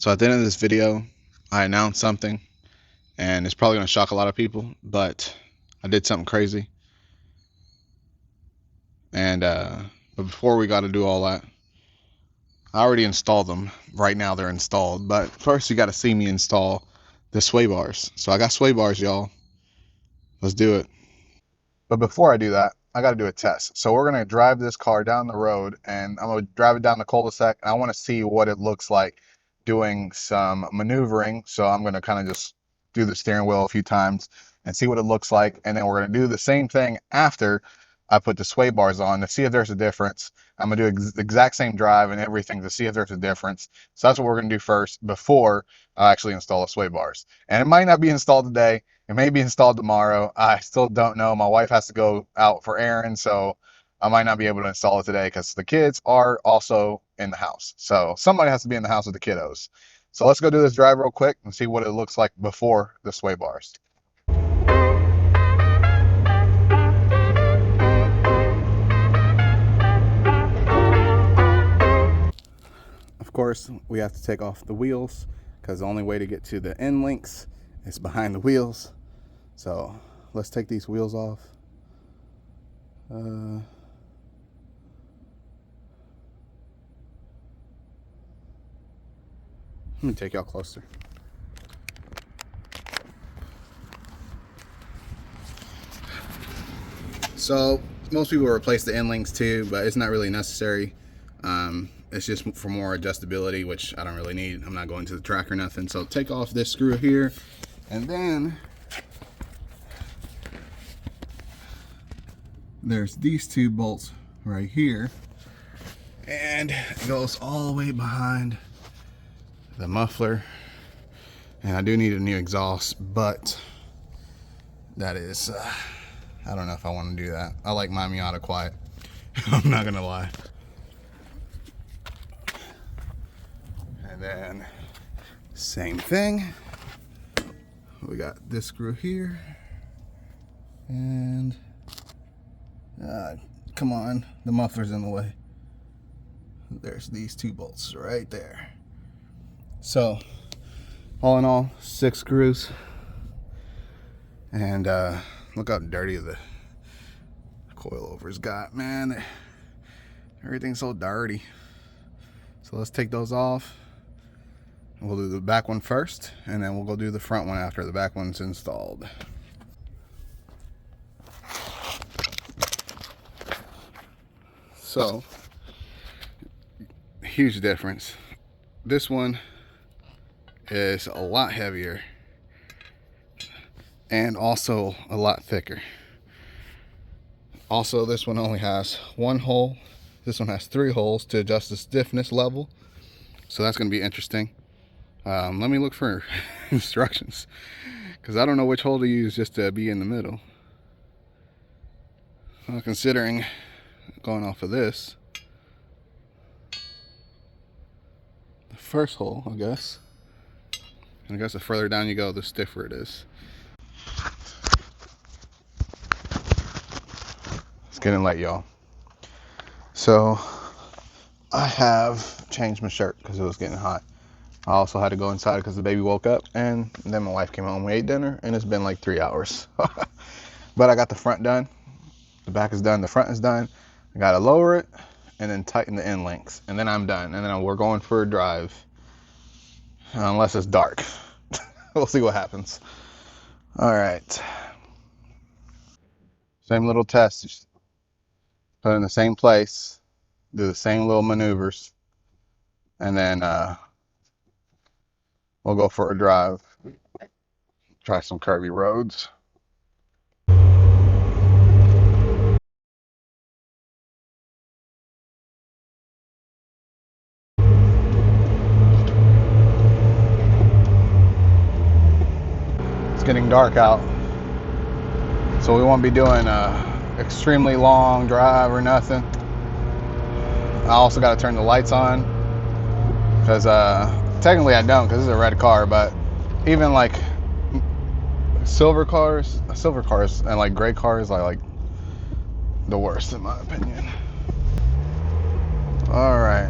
So at the end of this video, I announced something, and it's probably going to shock a lot of people, but I did something crazy. And but before we got to do all that, I already installed them. Right now they're installed, but first you got to see me install the sway bars. So I got sway bars, y'all. Let's do it. But before I do that, I got to do a test. So we're going to drive this car down the road, and I'm going to drive it down the cul-de-sac, and I want to see what it looks like doing some maneuvering. So I'm going to kind of just do the steering wheel a few times and see what it looks like. And then we're going to do the same thing after I put the sway bars on to see if there's a difference. I'm going to do the exact same drive and everything to see if there's a difference. So that's what we're going to do first before I actually install the sway bars. And it might not be installed today. It may be installed tomorrow. I still don't know. My wife has to go out for errands, so I might not be able to install it today because the kids are also in the house. So somebody has to be in the house with the kiddos. So let's go do this drive real quick and see what it looks like before the sway bars. Of course, we have to take off the wheels because the only way to get to the end links is behind the wheels. So let's take these wheels off. Let me take y'all closer. So most people replace the end links too, but it's not really necessary. It's just for more adjustability, which I don't really need. I'm not going to the track or nothing. So take off this screw here, and then there's these two bolts right here, and it goes all the way behind the muffler. And I do need a new exhaust, but that is I don't know if I want to do that. I like my Miata quiet. I'm not gonna lie. And then same thing, we got this screw here, and come on, the muffler's in the way. There's these two bolts right there. So all in all, 6 screws. And look how dirty the coilovers got, man. Everything's so dirty. So let's take those off. We'll do the back one first, and then we'll go do the front one after the back one's installed. So, huge difference. This one is a lot heavier and also a lot thicker. Also, this one only has 1 hole. This one has 3 holes to adjust the stiffness level. So that's going to be interesting. Let me look for instructions, because I don't know which hole to use just to be in the middle. Considering going off of this, the first hole, I guess. And I guess the further down you go, the stiffer it is. It's getting late, y'all. So I have changed my shirt because it was getting hot. I also had to go inside because the baby woke up, and then my wife came home. We ate dinner, and it's been like 3 hours. But I got the front done. The back is done. The front is done. I got to lower it and then tighten the end links, and then I'm done. And then we're going for a drive, unless it's dark. We'll see what happens. All right. Same little test. Just put it in the same place. Do the same little maneuvers, and then we'll go for a drive. Try some curvy roads. It's getting dark out, so we won't be doing a extremely long drive or nothing. I also got to turn the lights on because technically I don't, because it's a red car, but even like silver cars and like gray cars are like the worst in my opinion. All right.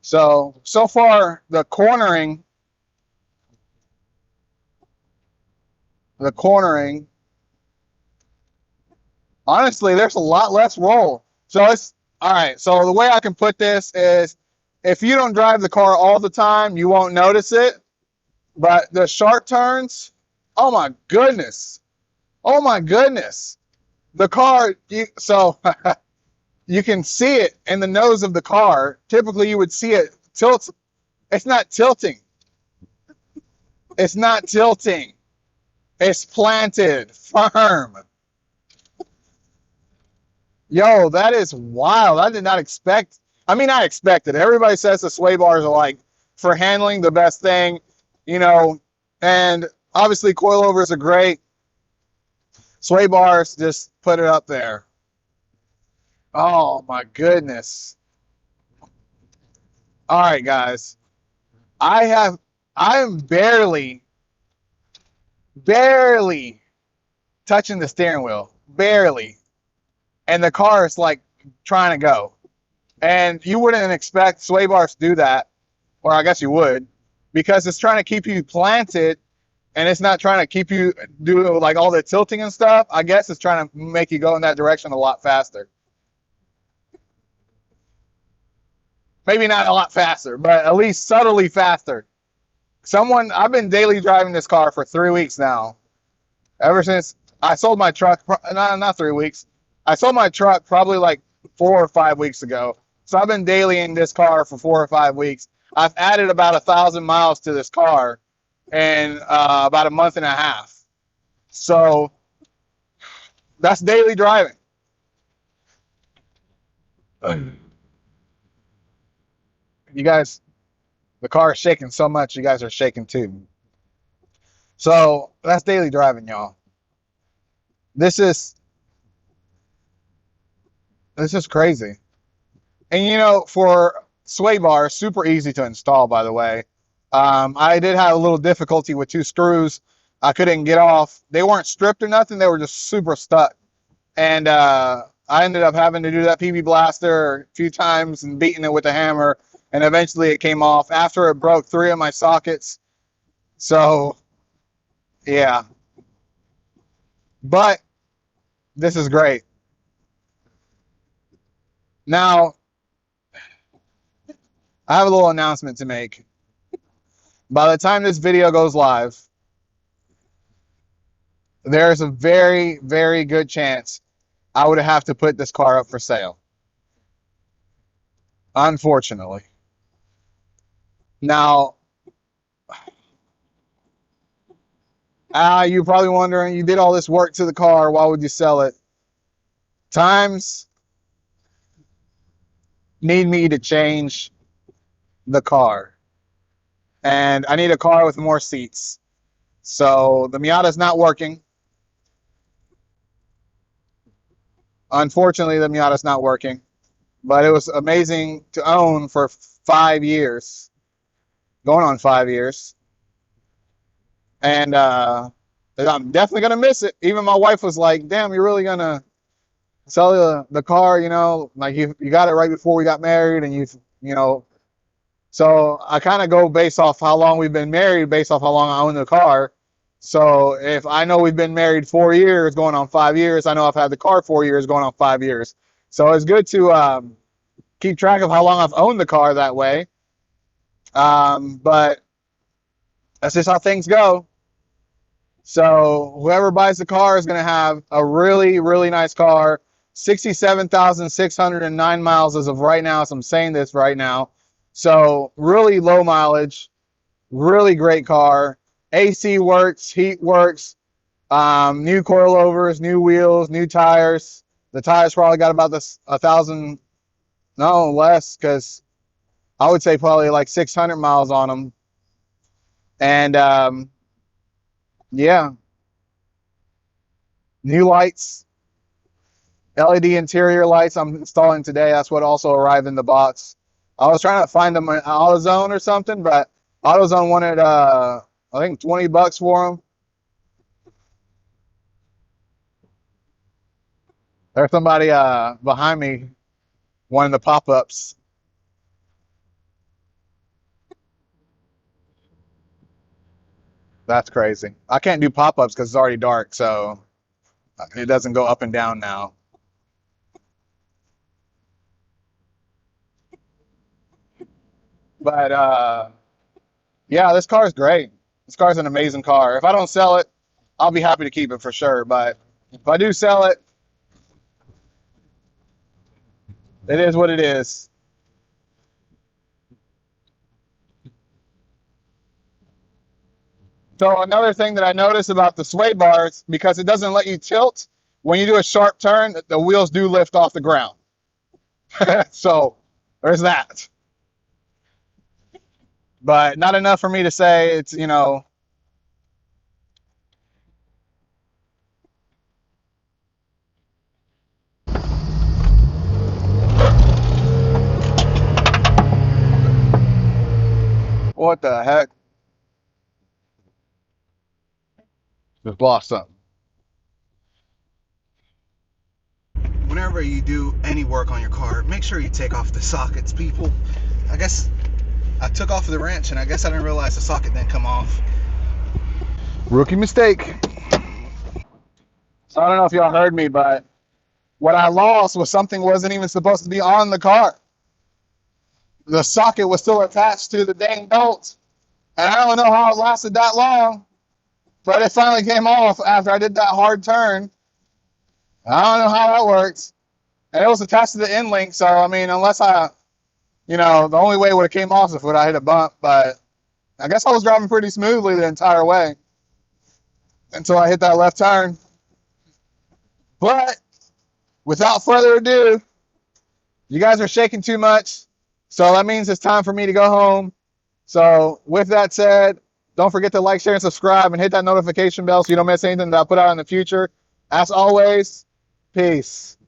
So far the cornering, honestly, there's a lot less roll. So it's all right. So the way I can put this is, if you don't drive the car all the time, you won't notice it. But the sharp turns, oh my goodness, oh my goodness, the car. So you can see it in the nose of the car. Typically, you would see it tilt. It's not tilting. It's not tilting. It's planted firm. Yo, that is wild. I did not expect. I mean, I expected. Everybody says the sway bars are like for handling the best thing, you know, and obviously coilovers are great. Sway bars just put it up there. Oh my goodness. All right, guys. I have I am barely touching the steering wheel. Barely. And the car is like trying to go. And you wouldn't expect sway bars to do that, or I guess you would, because it's trying to keep you planted and it's not trying to keep you do like all the tilting and stuff. I guess it's trying to make you go in that direction a lot faster. Maybe not a lot faster, but at least subtly faster. I've been daily driving this car for 3 weeks now. Ever since I sold my truck, not 3 weeks. I sold my truck probably like 4 or 5 weeks ago. So I've been daily in this car for 4 or 5 weeks. I've added about 1,000 miles to this car in about a month and a half. So that's daily driving. You guys, the car is shaking so much, you guys are shaking too. So that's daily driving, y'all. This is this is crazy. And you know, for sway bars, super easy to install, by the way. I did have a little difficulty with 2 screws. I couldn't get off. They weren't stripped or nothing. They were just super stuck. And I ended up having to do that PB blaster a few times and beating it with a hammer. And eventually it came off after it broke 3 of my sockets. So, yeah. But this is great. Now, I have a little announcement to make. By the time this video goes live, there's a very, very good chance I would have to put this car up for sale. Unfortunately. Now, you're probably wondering, you did all this work to the car, why would you sell it? Times need me to change the car. And I need a car with more seats. So the Miata's not working. Unfortunately, the Miata's not working. But it was amazing to own for 5 years. Going on 5 years. And I'm definitely going to miss it. Even my wife was like, damn, you're really going to sell the car, you know, like you got it right before we got married, and you know, so I kind of go based off how long we've been married, based off how long I own the car. So if I know we've been married 4 years, going on 5 years, I know I've had the car 4 years, going on 5 years. So it's good to keep track of how long I've owned the car that way. But that's just how things go. So whoever buys the car is going to have a really, really nice car. 67,609 miles as of right now. So I'm saying this right now. So really low mileage, really great car. AC works, heat works, new coilovers, new wheels, new tires. The tires probably got about this 1,000, no less, because I would say probably like 600 miles on them. And yeah, new lights, LED interior lights I'm installing today. That's what also arrived in the box. I was trying to find them in AutoZone or something, but AutoZone wanted I think $20 for them. There's somebody behind me, one of the pop-ups. That's crazy. I can't do pop-ups because it's already dark, so it doesn't go up and down now. But yeah, this car is great. This car is an amazing car. If I don't sell it, I'll be happy to keep it for sure. But if I do sell it, it is what it is. So another thing that I noticed about the sway bars, because it doesn't let you tilt, when you do a sharp turn, the wheels do lift off the ground. So there's that. But not enough for me to say it's, you know, what the heck? Just lost something. Whenever you do any work on your car, make sure you take off the sockets, people. I guess I took off the wrench and I guess I didn't realize the socket didn't come off. Rookie mistake. So I don't know if y'all heard me, but what I lost was something wasn't even supposed to be on the car. The socket was still attached to the dang belt. And I don't know how it lasted that long, but it finally came off after I did that hard turn. I don't know how that works. And it was attached to the end link, so I mean, unless I, you know, the only way it would have came off is if I hit a bump, but I guess I was driving pretty smoothly the entire way until I hit that left turn. But without further ado, you guys are shaking too much, so that means it's time for me to go home. So with that said, don't forget to like, share, and subscribe, and hit that notification bell so you don't miss anything that I put out in the future. As always, peace.